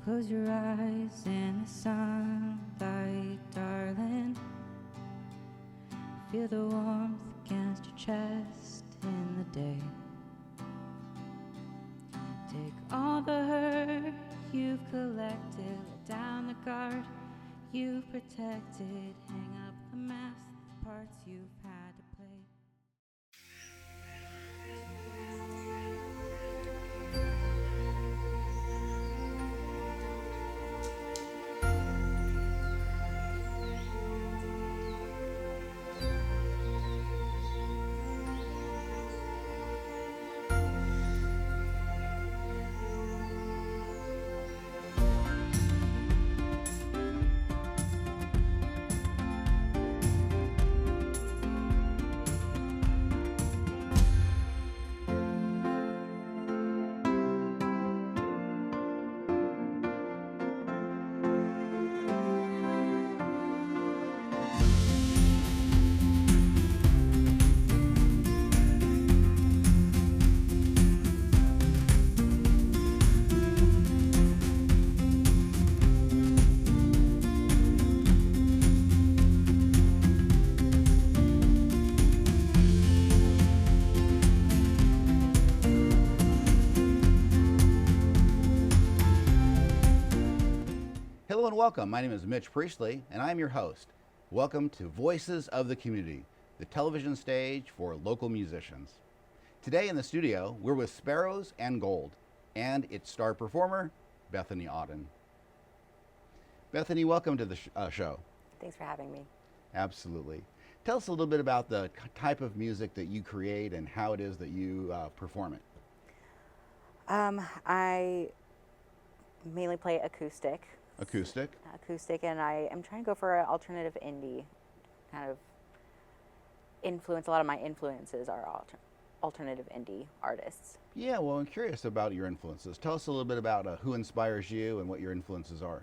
Close your eyes in the sunlight, darling. Feel the warmth against your chest in the day. Take all the hurt you've collected, let down the guard you've protected, hang up the mask, the parts you've had to play. Hello and welcome. My name is Mitch Priestley, and I'm your host. Welcome to Voices of the Community, the television stage for local musicians. Today in the studio, we're with Sparrows and Gold, and its star performer, Bethany Auden. Bethany, welcome to the show. Thanks for having me. Absolutely. Tell us a little bit about the type of music that you create and how it is that you perform it. I mainly play acoustic. Acoustic? Acoustic, and I am trying to go for an alternative indie kind of influence. A lot of my influences are alternative indie artists. Yeah, well, I'm curious about your influences. Tell us a little bit about who inspires you and what your influences are.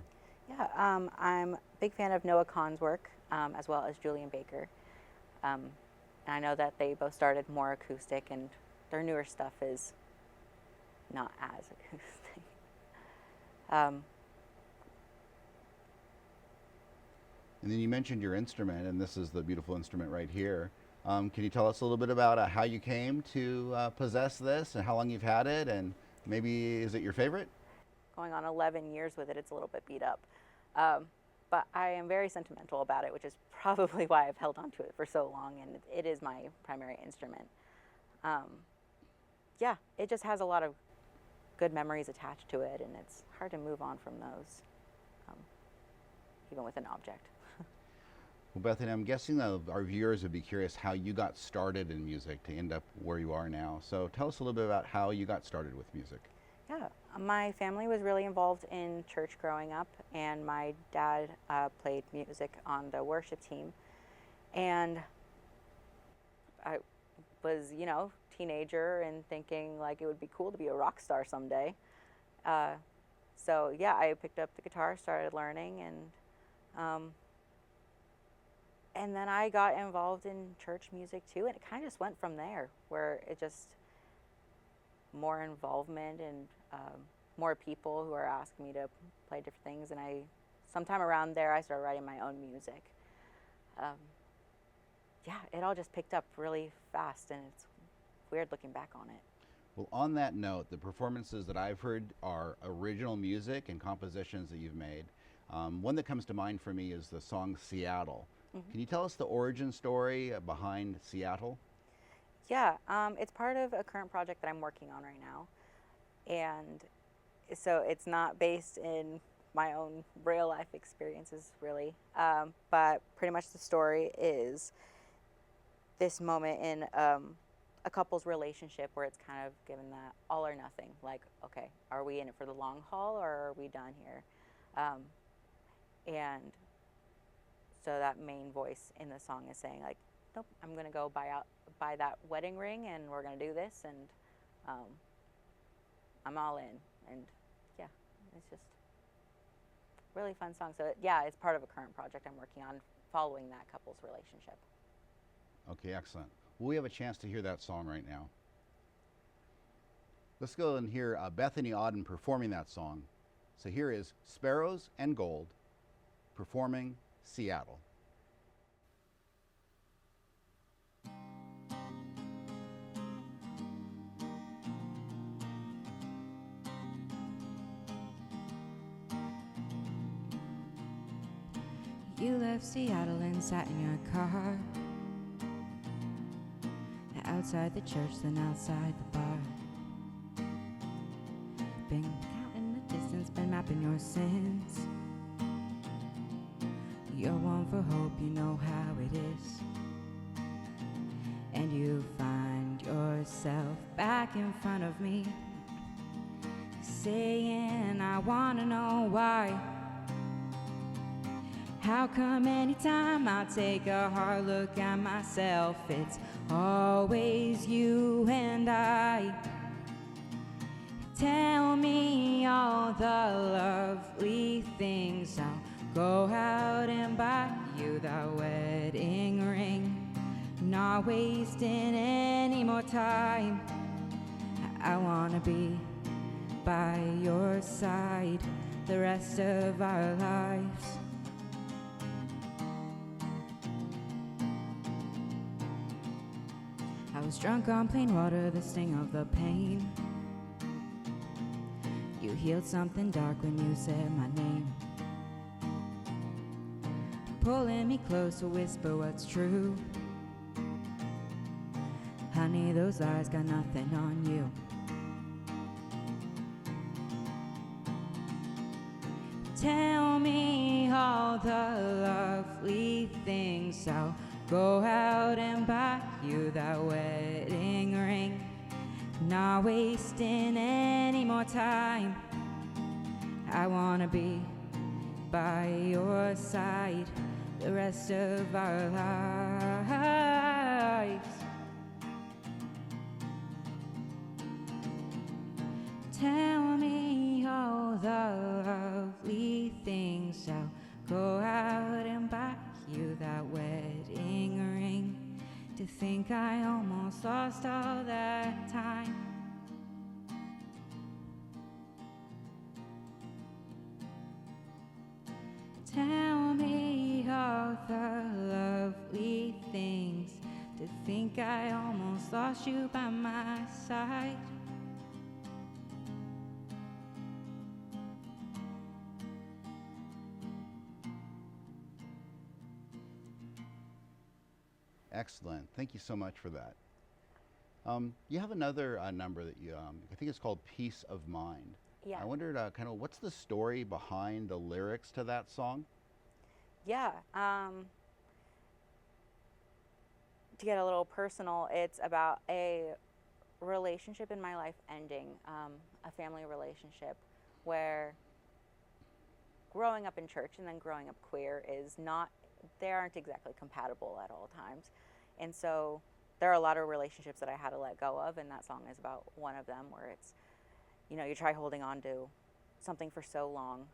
Yeah, I'm a big fan of Noah Kahn's work, as well as Julian Baker. And I know that they both started more acoustic, and their newer stuff is not as acoustic. And then you mentioned your instrument, and this is the beautiful instrument right here. Can you tell us a little bit about how you came to possess this and how long you've had it, and maybe is it your favorite? Going on 11 years with it, it's a little bit beat up. But I am very sentimental about it, which is probably why I've held on to it for so long, and it is my primary instrument. Yeah, it just has a lot of good memories attached to it, and it's hard to move on from those, even with an object. Well, Bethany, I'm guessing that our viewers would be curious how you got started in music to end up where you are now. So tell us a little bit about how you got started with music. Yeah, my family was really involved in church growing up, and my dad played music on the worship team. And I was, teenager and thinking like it would be cool to be a rock star someday. So yeah, I picked up the guitar, started learning, and then I got involved in church music too, and it kind of just went from there, where it just more involvement and more people who are asking me to play different things, and sometime around there I started writing my own music. Yeah, it all just picked up really fast, and it's weird looking back on it. Well, on that note, the performances that I've heard are original music and compositions that you've made. One that comes to mind for me is the song Seattle. Mm-hmm. Can you tell us the origin story behind Seattle? Yeah, it's part of a current project that I'm working on right now. And so it's not based in my own real life experiences, really. But pretty much the story is this moment in a couple's relationship where it's kind of given that all or nothing. Like, okay, are we in it for the long haul or are we done here? And so that main voice in the song is saying, like, nope, I'm going to go buy that wedding ring, and we're going to do this, and I'm all in. And yeah, it's just a really fun song. So yeah, it's part of a current project I'm working on following that couple's relationship. Okay, excellent. Well, we have a chance to hear that song right now. Let's go and hear Bethany Auden performing that song, So here is Sparrows and Gold performing Seattle. You left Seattle and sat in your car, outside the church, then outside the bar. Been counting the distance, been mapping your sins. You're one for hope, you know how it is. And you find yourself back in front of me, saying, I wanna know why. How come anytime I take a hard look at myself, it's always you and I? Tell me all the lovely things, I'll go out and buy you the wedding ring. Not wasting any more time, I wanna be by your side the rest of our lives. I was drunk on plain water, the sting of the pain. You healed something dark when you said my name, pulling me close to whisper what's true. Honey, those lies got nothing on you. Tell me all the lovely things, I'll go out and buy you that wedding ring. Not wasting any more time, I wanna be by your side the rest of our lives. Tell me all the lovely things, I'll go out and buy you that wedding ring. To think I almost lost all that time. Tell me all the lovely things. To think I almost lost you by my side. Excellent. Thank you so much for that. You have another number that you, I think it's called Peace of Mind. Yeah. I wondered kind of what's the story behind the lyrics to that song? Yeah. To get a little personal, it's about a relationship in my life ending, a family relationship where growing up in church and then growing up queer is not, they aren't exactly compatible at all times. And so there are a lot of relationships that I had to let go of, and that song is about one of them, where it's, you know, you try holding on to something for so long,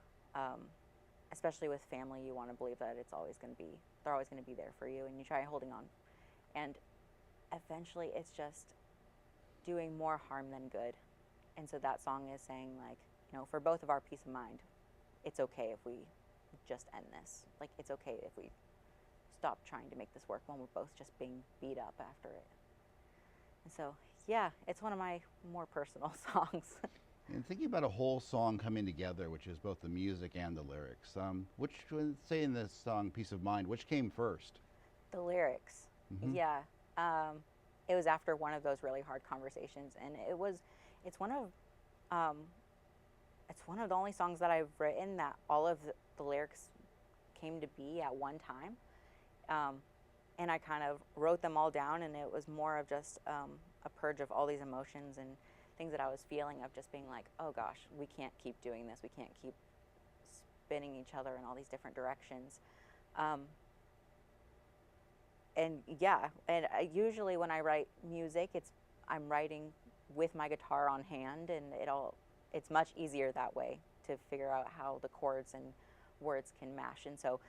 especially with family. You want to believe that it's always going to be, they're always going to be there for you, and you try holding on, and eventually it's just doing more harm than good. And so that song is saying, like, you know, for both of our peace of mind, it's okay if we just end this. Like, it's okay if we stop trying to make this work when we're both just being beat up after it. And so, yeah, it's one of my more personal songs. And thinking about a whole song coming together, which is both the music and the lyrics, which, say in this song, Peace of Mind, which came first? The lyrics, yeah. It was after one of those really hard conversations, and it's one of the only songs that I've written that all of the lyrics came to be at one time. And I kind of wrote them all down, and it was more of just a purge of all these emotions and things that I was feeling, of just being like, oh gosh, we can't keep doing this. We can't keep spinning each other in all these different directions. And yeah, and usually when I write music, I'm writing with my guitar on hand, and it's much easier that way to figure out how the chords and words can mash. And so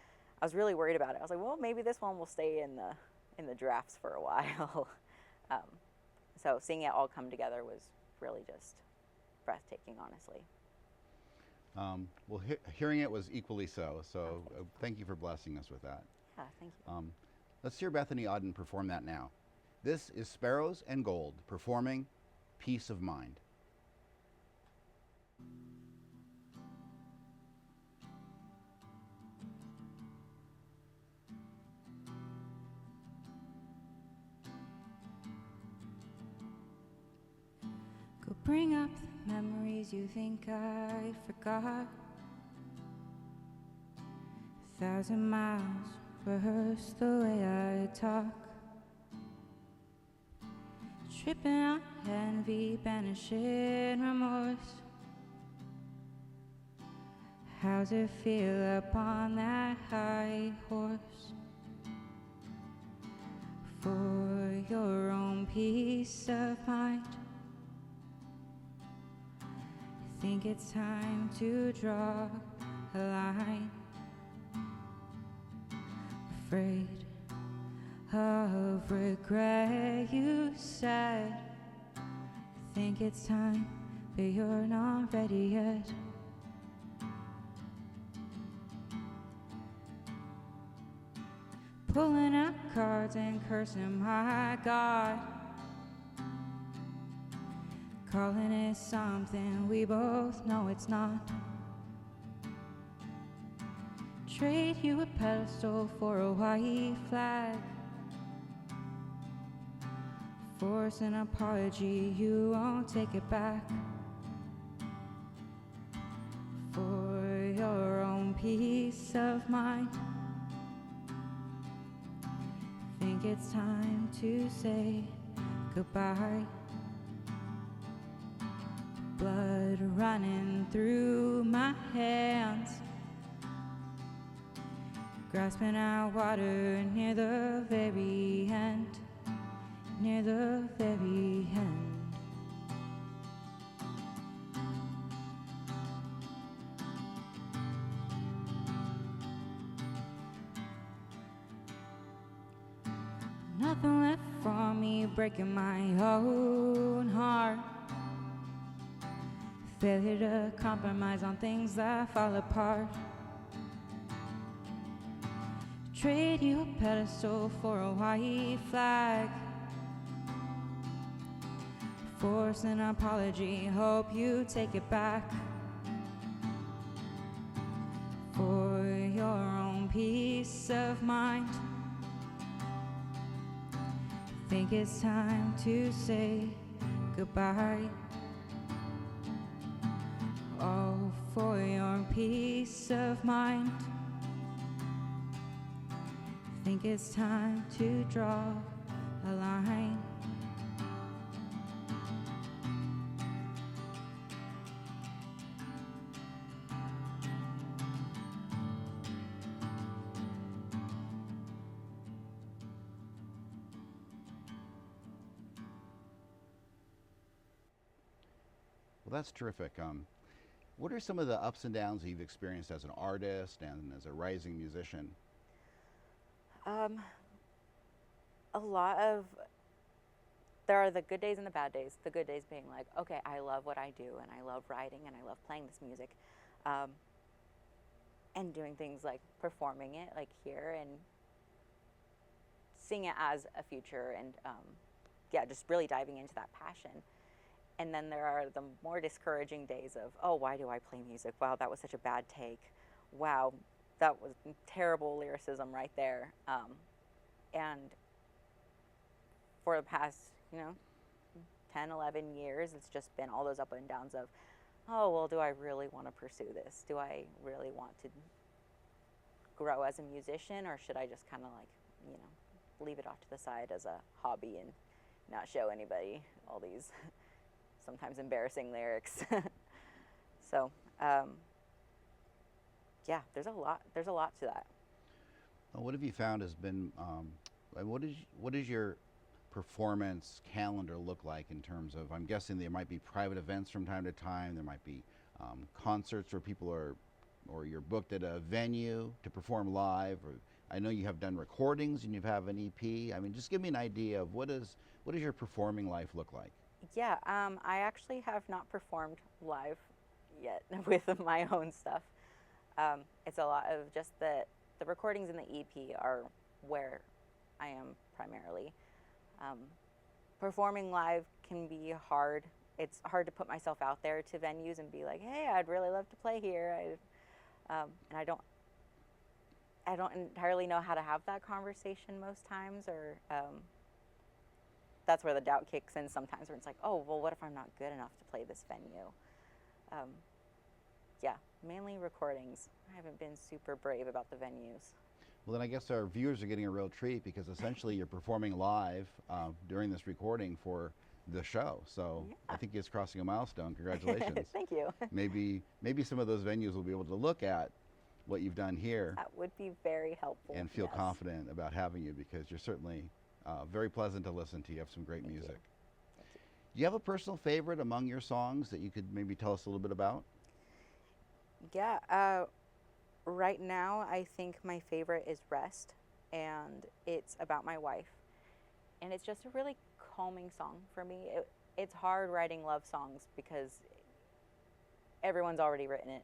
I was really worried about it. I was like, well, maybe this one will stay in the drafts for a while. So seeing it all come together was really just breathtaking, honestly. Well, hearing it was equally so. So thank you for blessing us with that. Yeah, thank you. Let's hear Bethany Auden perform that now. This is Sparrows and Gold performing Peace of Mind. Go bring up the memories you think I forgot. 1,000 miles rehearse the way I talk. Tripping out envy, banishing remorse. How's it feel up on that high horse? For your own peace of mind, I think it's time to draw a line. Afraid of regret, you said. I think it's time, but you're not ready yet. Pulling out cards and cursing my God, calling it something we both know it's not. Trade you a pedestal for a white flag, force an apology, you won't take it back. For your own peace of mind, think it's time to say goodbye. Blood running through my hands, grasping at water near the very end, near the very end. Nothing left for me, breaking my own heart. Failure to compromise on things that fall apart. Trade you a pedestal for a white flag, force an apology, hope you take it back. For your own peace of mind, think it's time to say goodbye. All for your peace of mind, think it's time to draw a line. Well, that's terrific. What are some of the ups and downs that you've experienced as an artist and as a rising musician? A lot of, there are the good days and the bad days. The good days being like, okay, I love what I do, and I love writing, and I love playing this music, and doing things like performing it, like here, and seeing it as a future, and yeah, just really diving into that passion. And then there are the more discouraging days of, oh, why do I play music? Wow, that was such a bad take. Wow, that was terrible lyricism right there. And for the past, 10, 11 years, it's just been all those up and downs of, oh, well, do I really want to pursue this? Do I really want to grow as a musician, or should I just kind of leave it off to the side as a hobby and not show anybody all these sometimes embarrassing lyrics? So, yeah, there's a lot to that. Well, what have you found has been, what is your performance calendar look like in terms of, I'm guessing there might be private events from time to time, there might be concerts where people are, or you're booked at a venue to perform live, or I know you have done recordings and you have an EP. I mean, just give me an idea of what does your performing life look like? Yeah, I actually have not performed live yet with my own stuff. It's a lot of just the recordings in the EP are where I am primarily. Performing live can be hard. It's hard to put myself out there to venues and be like, hey, I'd really love to play here. And I don't entirely know how to have that conversation most times, or that's where the doubt kicks in sometimes, where it's like, oh, well, what if I'm not good enough to play this venue? Yeah, mainly recordings. I haven't been super brave about the venues. Well, then I guess our viewers are getting a real treat, because essentially you're performing live during this recording for the show. So Yeah. I think it's crossing a milestone. Congratulations. Thank you. Maybe some of those venues will be able to look at what you've done here That would be very helpful. and feel yes. confident about having you, because you're certainly very pleasant to listen to. You have some great Thank music. you. Do you have a personal favorite among your songs that you could maybe tell us a little bit about? Yeah, right now I think my favorite is Rest, and it's about my wife. And it's just a really calming song for me. It's hard writing love songs because everyone's already written it.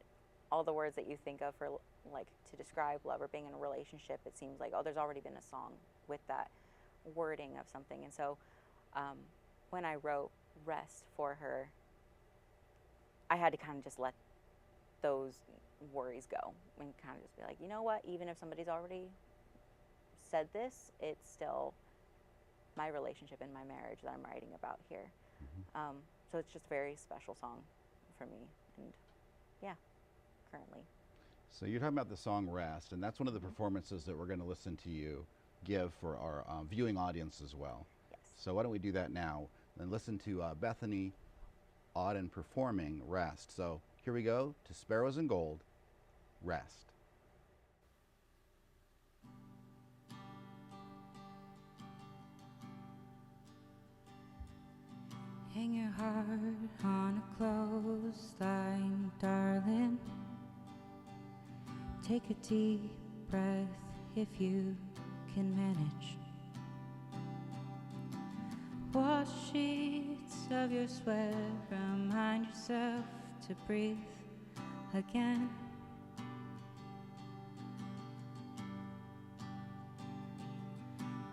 All the words that you think of for like to describe love or being in a relationship, it seems like, oh, there's already been a song with that wording of something. And so when I wrote Rest for her, I had to kind of just let those worries go and kind of just be like, you know what, even if somebody's already said this, it's still my relationship and my marriage that I'm writing about here. Mm-hmm. So it's just a very special song for me, and yeah, currently. So you're talking about the song Rest, and that's one of the performances that we're going to listen to you give for our viewing audience as well. Yes. So why don't we do that now, and listen to Bethany Auden performing Rest. So here we go to Sparrows and Gold, Rest. Hang your heart on a clothesline, darling. Take a deep breath if you can manage. Wash sheets of your sweat, remind yourself to breathe again.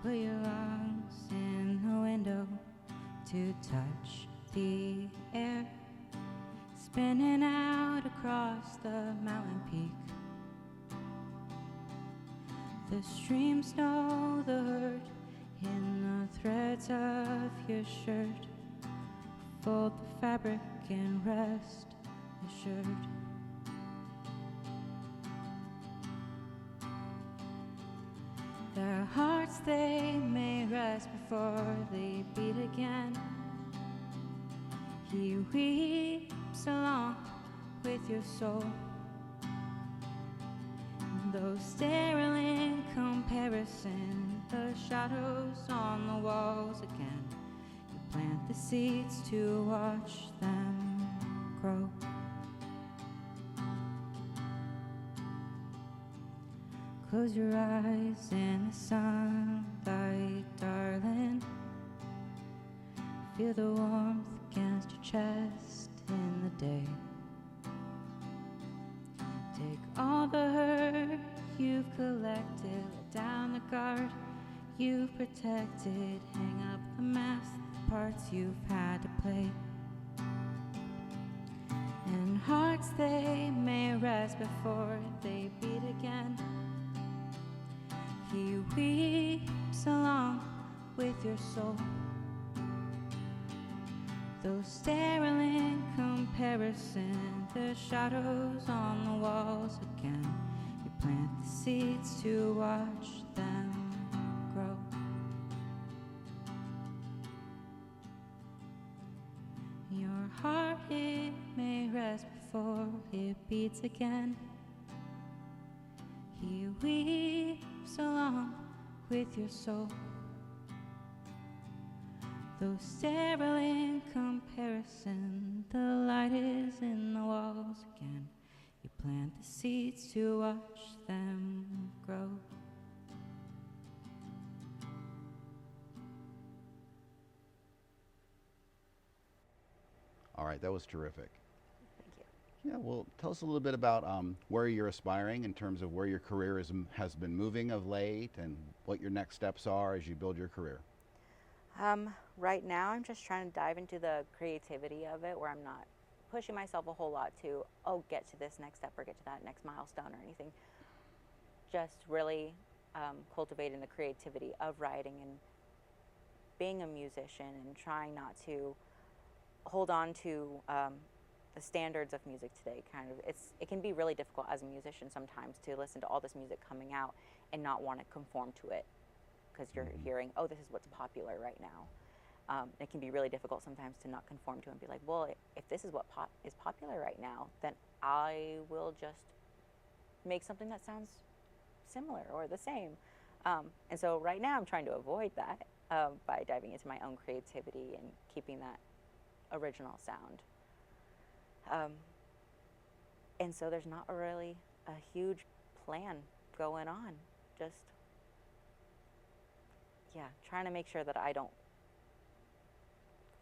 Put your arms in the window to touch the air, spinning out across the mountain peak. The streams know the hurt in the threads of your shirt. Fold the fabric and rest assured. Their hearts, they may rest before they beat again. He weeps along with your soul, though sterile in comparison, the shadows on the walls again. You plant the seeds to watch them grow. Close your eyes in the sunlight, darling. Feel the warmth against your chest in the day. Take all the hurt you've collected, let down the guard you've protected, hang up the mask, the parts you've had to play. And hearts, they may rest before they beat again. He weeps along with your soul, though sterile in comparison, the shadows on the walls again. You plant the seeds to watch them grow. Your heart, it may rest before it beats again. He weeps along with your soul, though sterile in comparison, the light is in the walls again. You plant the seeds to watch them grow. All right, that was terrific. Thank you. Yeah, well, tell us a little bit about where you're aspiring in terms of where your career has been moving of late and what your next steps are as you build your career. Right now, I'm just trying to dive into the creativity of it, where I'm not pushing myself a whole lot to, oh, get to this next step or get to that next milestone or anything. Just really cultivating the creativity of writing and being a musician and trying not to hold on to the standards of music today. Kind of, it can be really difficult as a musician sometimes to listen to all this music coming out and not want to conform to it, because you're hearing, oh, this is what's popular right now. It can be really difficult sometimes to not conform to it and be like, well, if this is what is popular right now, then I will just make something that sounds similar or the same. And so right now I'm trying to avoid that by diving into my own creativity and keeping that original sound. And so there's not really a huge plan going on. Just, yeah, trying to make sure that I don't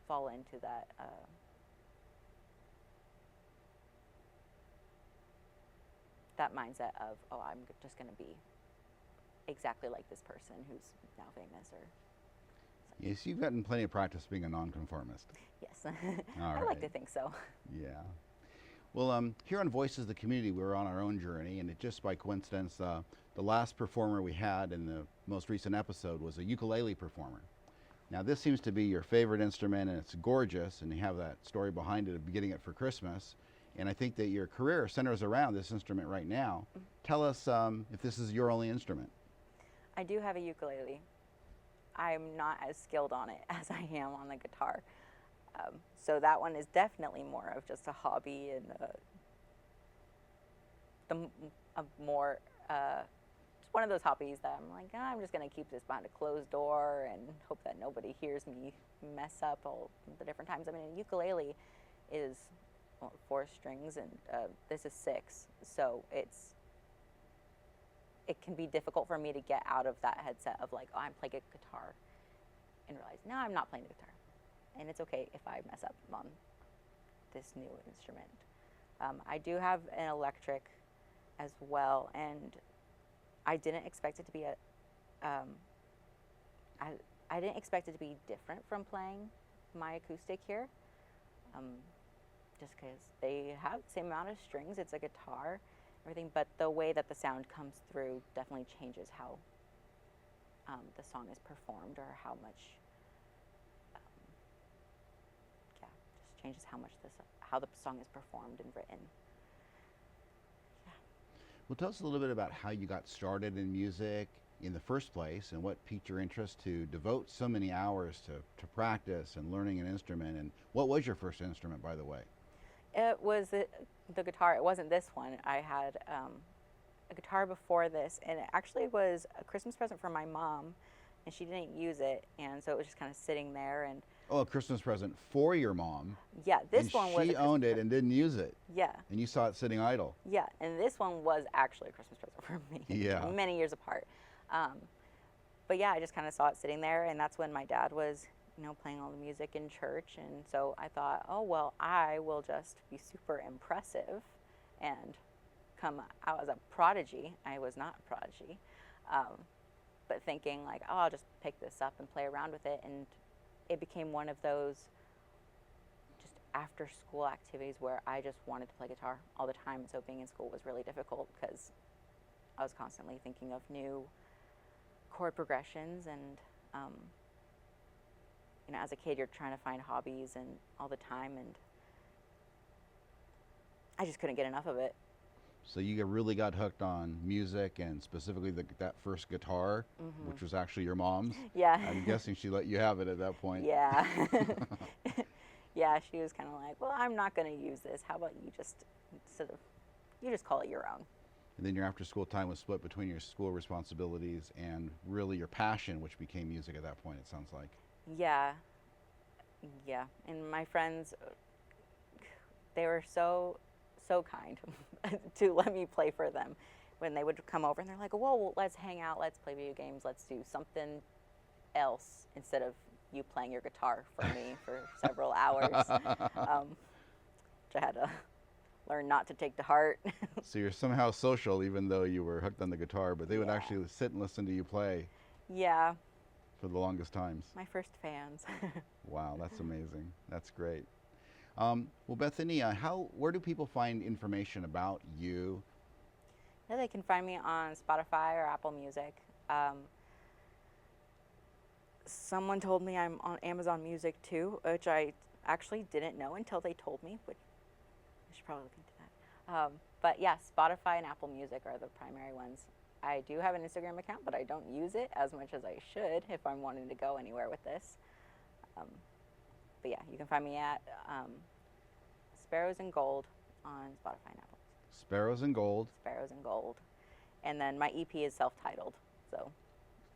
fall into that that mindset of, oh, I'm just going to be exactly like this person who's now famous. Or Yes, you've gotten plenty of practice being a nonconformist. yes. All I like to right. think so. Yeah. Well, here on Voices of the Community, we're on our own journey, and it just by coincidence, the last performer we had in the most recent episode was a ukulele performer. Now, this seems to be your favorite instrument, and it's gorgeous, and you have that story behind it of getting it for Christmas. And I think that your career centers around this instrument right now. Tell us if this is your only instrument. I do have a ukulele. I'm not as skilled on it as I am on the guitar. So that one is definitely more of just a hobby and it's one of those hobbies that I'm like, I'm just going to keep this behind a closed door and hope that nobody hears me mess up all the different times. I mean, a ukulele is 4 strings and this is 6, so it can be difficult for me to get out of that headset of like, oh, I'm playing a guitar, and realize, no, I'm not playing the guitar. And it's okay if I mess up on this new instrument. I do have an electric as well, and I didn't expect it to be I didn't expect it to be different from playing my acoustic here, just because they have the same amount of strings. It's a guitar, everything, but the way that the sound comes through definitely changes how the song is performed, or how much. Just changes how the song is performed and written. Yeah. Well, tell us a little bit about how you got started in music in the first place, and what piqued your interest to devote so many hours to practice and learning an instrument. And what was your first instrument, by the way? It was the guitar. It wasn't this one. I had a guitar before this, and it actually was a Christmas present from my mom, and she didn't use it, and so it was just kind of sitting there. And oh, a Christmas present for your mom. yeah, this and one was. She owned it and didn't use it. Yeah. And you saw it sitting idle. Yeah, and this one was actually a Christmas present for me. Yeah. Many years apart. But yeah, I just kind of saw it sitting there, and that's when my dad was, playing all the music in church, and so I thought, oh well, I will just be super impressive and come out as a prodigy. I was not a prodigy, but thinking like, oh, I'll just pick this up and play around with it, and it became one of those just after school activities where I just wanted to play guitar all the time. So being in school was really difficult because I was constantly thinking of new chord progressions, and as a kid you're trying to find hobbies and all the time, and I just couldn't get enough of it. So you really got hooked on music, and specifically that first guitar, which was actually your mom's. Yeah. I'm guessing she let you have it at that point. Yeah. Yeah, she was kind of like, well, I'm not going to use this. How about you just call it your own. And then your after school time was split between your school responsibilities and really your passion, which became music at that point, it sounds like. Yeah. Yeah. And my friends, they were so kind to let me play for them when they would come over, and they're like, well, let's hang out, let's play video games, let's do something else instead of you playing your guitar for me for several hours. Which I had to learned not to take to heart. So you're somehow social even though you were hooked on the guitar, but they would Yeah. actually sit and listen to you play Yeah, for the longest times. my first fans. Wow, that's amazing. That's great. Well, Bethany, where do people find information about you? Yeah, they can find me on Spotify or Apple Music. Someone told me I'm on Amazon Music too, which I actually didn't know until they told me, which I should probably look into that. But yeah, Spotify and Apple Music are the primary ones. I do have an Instagram account, but I don't use it as much as I should if I'm wanting to go anywhere with this. But yeah, you can find me at Sparrows and Gold on Spotify and Apple. Sparrows and Gold. Sparrows and Gold. And then my EP is self-titled, so.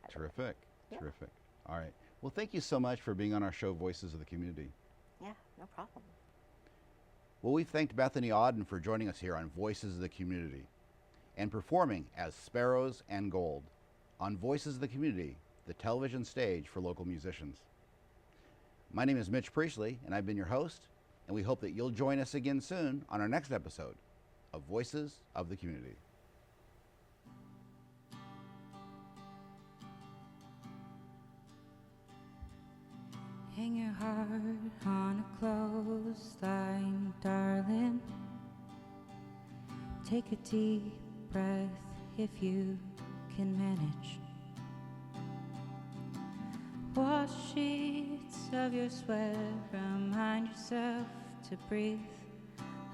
Terrific, Yeah. terrific. All right. Well, thank you so much for being on our show, Voices of the Community. Yeah, no problem. Well, we've thanked Bethany Auden for joining us here on Voices of the Community and performing as Sparrows and Gold on Voices of the Community, the television stage for local musicians. My name is Mitch Priestley, and I've been your host, and we hope that you'll join us again soon on our next episode of Voices of the Community. Hang your heart on a clothesline, darling. Take a deep breath if you can manage. Wash sheets of your sweat, remind yourself to breathe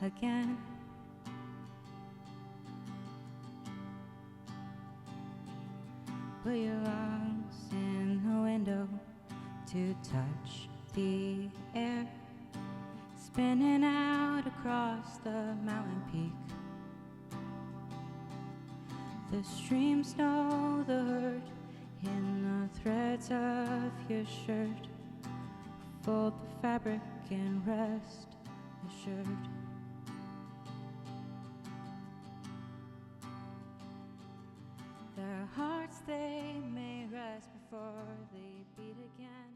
again. Put your lungs in the window to touch the air, spinning out across the mountain peak. The streams know the hurt in the threads of your shirt. Fold the fabric and rest assured. Their hearts they may rest before they beat again.